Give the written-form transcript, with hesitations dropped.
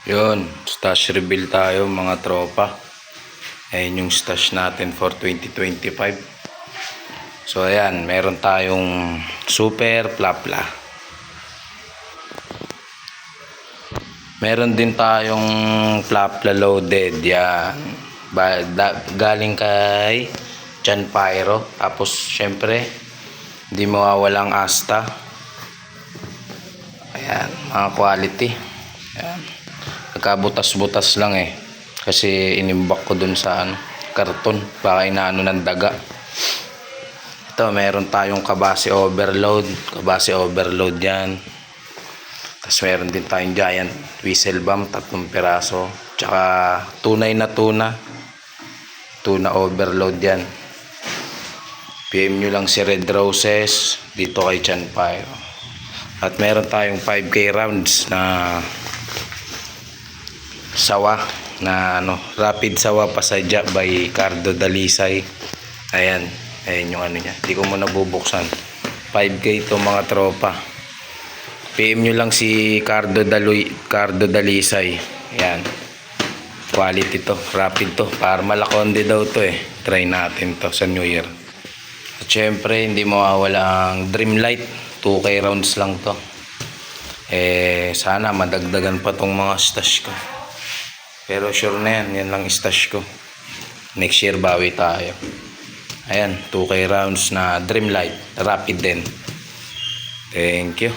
Yun, stash reveal tayo mga tropa. Ayan yung stash natin for 2025. So ayan, meron tayong super plapla. Meron din tayong plapla loaded. Yan. Galing kay Chan Pyro. Tapos syempre, hindi mawawalang Asta. Ayan, mga quality. Ayan. Nagkabutas-butas lang kasi inimbak ko dun sa karton, baka inaano ng daga. Ito, meron tayong kabase overload yan. Tapos meron din tayong giant whistle bomb, 3 piraso. Tsaka tunay na tuna overload yan. PM nyo lang si Red Roses dito kay Chan Pyro. At meron tayong 5K rounds na sawa na rapid sawa pasadya by Cardo Dalisay. Ayan yung niya, hindi ko muna bubuksan. 5K to mga tropa. PM nyo lang si Cardo Dalisay. Ayan, quality to, rapid to, para malakonde daw to try natin to sa New Year. At syempre hindi mawawala ang Dreamlight, 2K rounds lang to. Sana madagdagan pa tong mga stash ko. Pero sure na yan lang stash ko. Next year bawi tayo. Ayan, 2K rounds na Dreamlight, rapid din. Thank you.